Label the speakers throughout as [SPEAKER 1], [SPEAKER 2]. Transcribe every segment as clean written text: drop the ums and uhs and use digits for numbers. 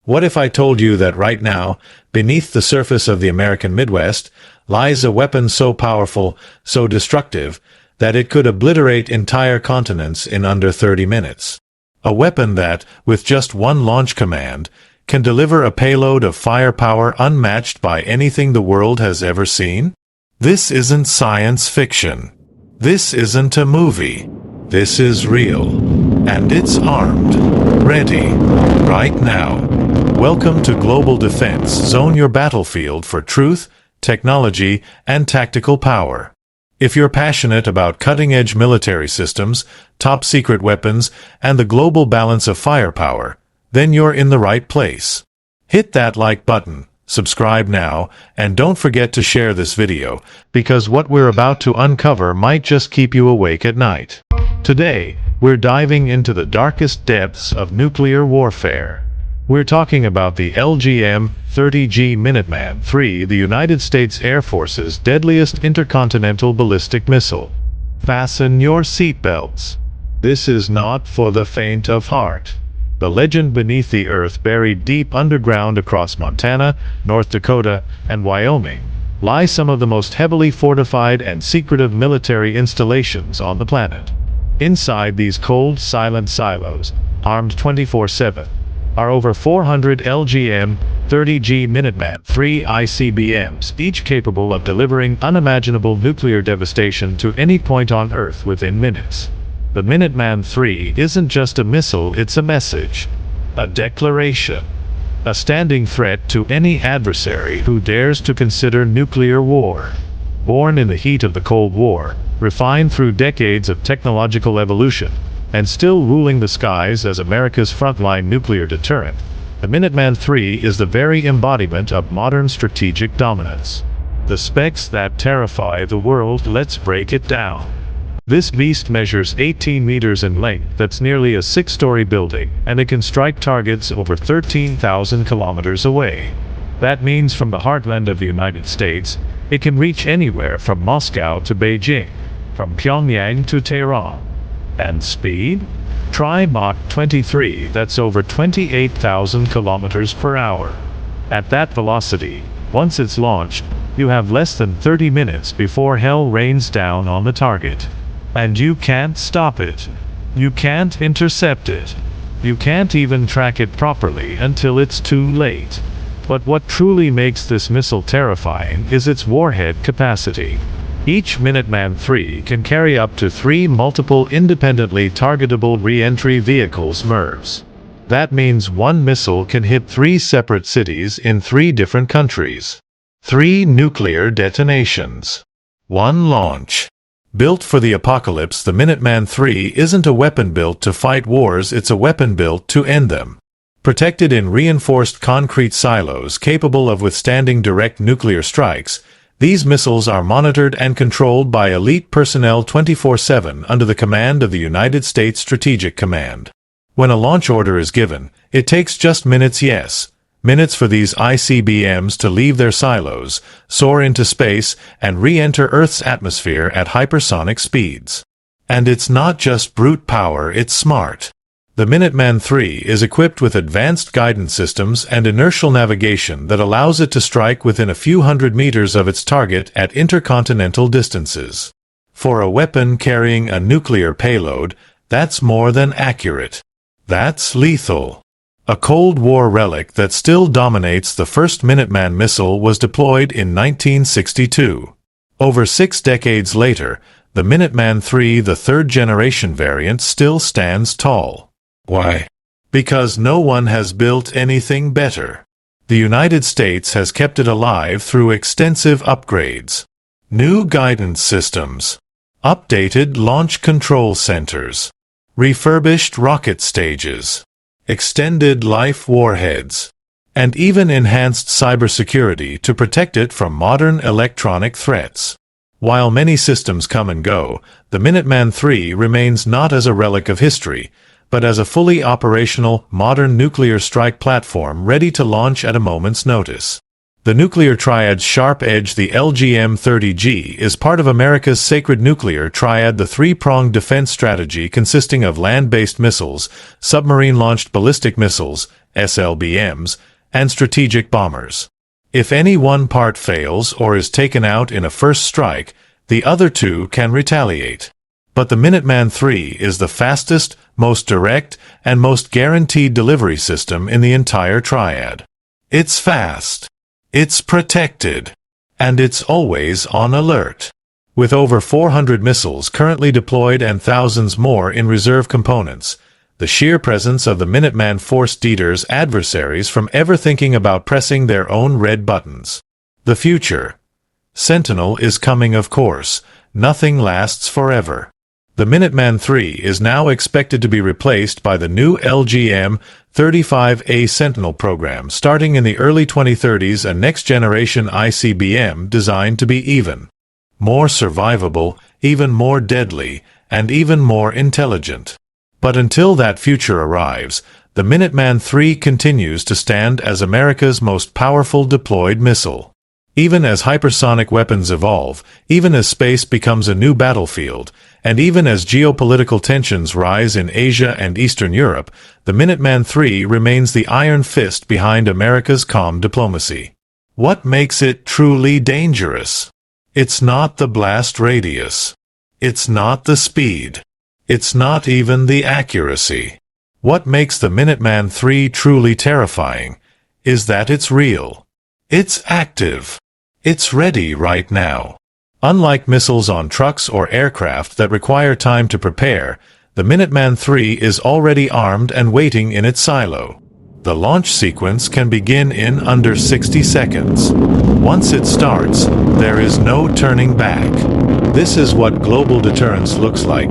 [SPEAKER 1] What if I told you that right now, beneath the surface of the American Midwest, lies a weapon so powerful, so destructive, that it could obliterate entire continents in under 30 minutes? A weapon that, with just one launch command, can deliver a payload of firepower unmatched by anything the world has ever seen? This isn't science fiction. This isn't a movie. This is real. And it's armed. Ready. Right now. Welcome to Global Defense Zone, your battlefield for truth, technology, and tactical power. If you're passionate about cutting-edge military systems, top-secret weapons, and the global balance of firepower, then you're in the right place. Hit that like button, subscribe now, and don't forget to share this video, because what we're about to uncover might just keep you awake at night. Today, we're diving into the darkest depths of nuclear warfare. We're talking about the LGM-30G Minuteman III, the United States Air Force's deadliest intercontinental ballistic missile. Fasten your seatbelts. This is not for the faint of heart. The legend beneath the earth, buried deep underground across Montana, North Dakota, and Wyoming, lies some of the most heavily fortified and secretive military installations on the planet. Inside these cold, silent silos, armed 24/7, are over 400 LGM-30G Minuteman III ICBMs, each capable of delivering unimaginable nuclear devastation to any point on Earth within minutes. The Minuteman III isn't just a missile, it's a message, a declaration, a standing threat to any adversary who dares to consider nuclear war. Born in the heat of the Cold War, refined through decades of technological evolution, and still ruling the skies as America's frontline nuclear deterrent, the Minuteman III is the very embodiment of modern strategic dominance. The specs that terrify the world, let's break it down. This beast measures 18 meters in length, that's nearly a 6-story building, and it can strike targets over 13,000 kilometers away. That means from the heartland of the United States, it can reach anywhere from Moscow to Beijing, from Pyongyang to Tehran. And speed? Try Mach 23, that's over 28,000 kilometers per hour. At that velocity, once it's launched, you have less than 30 minutes before hell rains down on the target. And you can't stop it. You can't intercept it. You can't even track it properly until it's too late. But what truly makes this missile terrifying is its warhead capacity. Each Minuteman III can carry up to 3 multiple independently targetable re-entry vehicles (MIRVs). That means one missile can hit 3 separate cities in 3 different countries. 3 nuclear detonations. 1 launch. Built for the apocalypse, the Minuteman III isn't a weapon built to fight wars, it's a weapon built to end them. Protected in reinforced concrete silos capable of withstanding direct nuclear strikes, these missiles are monitored and controlled by elite personnel 24/7 under the command of the United States Strategic Command. When a launch order is given, it takes just minutes, yes, minutes for these ICBMs to leave their silos, soar into space, and re-enter Earth's atmosphere at hypersonic speeds. And it's not just brute power, it's smart. The Minuteman III is equipped with advanced guidance systems and inertial navigation that allows it to strike within a few hundred meters of its target at intercontinental distances. For a weapon carrying a nuclear payload, that's more than accurate. That's lethal. A Cold War relic that still dominates, the first Minuteman missile was deployed in 1962. Over 6 decades later, the Minuteman III, the third-generation variant, still stands tall. Why? Because no one has built anything better. The United States has kept it alive through extensive upgrades. New guidance systems. Updated launch control centers. Refurbished rocket stages. Extended life warheads. And even enhanced cybersecurity to protect it from modern electronic threats. While many systems come and go, the Minuteman III remains not as a relic of history, but as a fully operational, modern nuclear strike platform ready to launch at a moment's notice. The nuclear triad's sharp edge, the LGM-30G, is part of America's sacred nuclear triad, the 3-pronged defense strategy consisting of land-based missiles, submarine-launched ballistic missiles, SLBMs, and strategic bombers. If any one part fails or is taken out in a first strike, the other two can retaliate. But the Minuteman III is the fastest, most direct, and most guaranteed delivery system in the entire triad. It's fast. It's protected. And it's always on alert. With over 400 missiles currently deployed and thousands more in reserve components, the sheer presence of the Minuteman forced Dieter's adversaries from ever thinking about pressing their own red buttons. The future. Sentinel is coming, of course. Nothing lasts forever. The Minuteman III is now expected to be replaced by the new LGM-35A Sentinel program starting in the early 2030s, a next-generation ICBM designed to be even more survivable, even more deadly, and even more intelligent. But until that future arrives, the Minuteman III continues to stand as America's most powerful deployed missile. Even as hypersonic weapons evolve, even as space becomes a new battlefield, and even as geopolitical tensions rise in Asia and Eastern Europe, the Minuteman III remains the iron fist behind America's calm diplomacy. What makes it truly dangerous? It's not the blast radius. It's not the speed. It's not even the accuracy. What makes the Minuteman III truly terrifying is that it's real. It's active. It's ready right now. Unlike missiles on trucks or aircraft that require time to prepare, the Minuteman III is already armed and waiting in its silo. The launch sequence can begin in under 60 seconds. Once it starts, there is no turning back. This is what global deterrence looks like.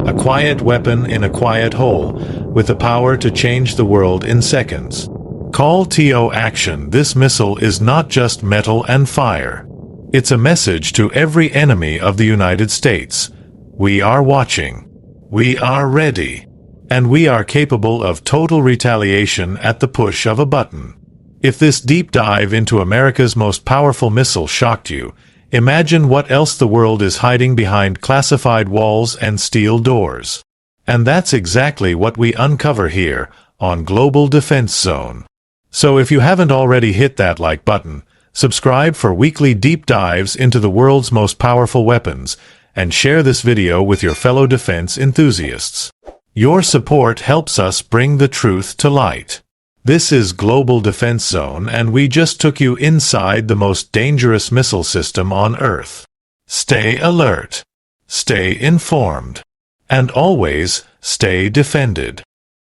[SPEAKER 1] A quiet weapon in a quiet hole, with the power to change the world in seconds. Call TO action. This missile is not just metal and fire. It's a message to every enemy of the United States. We are watching. We are ready. And we are capable of total retaliation at the push of a button. If this deep dive into America's most powerful missile shocked you, imagine what else the world is hiding behind classified walls and steel doors. And that's exactly what we uncover here on Global Defense Zone. So if you haven't already hit that like button, subscribe for weekly deep dives into the world's most powerful weapons, and share this video with your fellow defense enthusiasts. Your support helps us bring the truth to light. This is Global Defense Zone, and we just took you inside the most dangerous missile system on Earth. Stay alert. Stay informed. And always stay defended.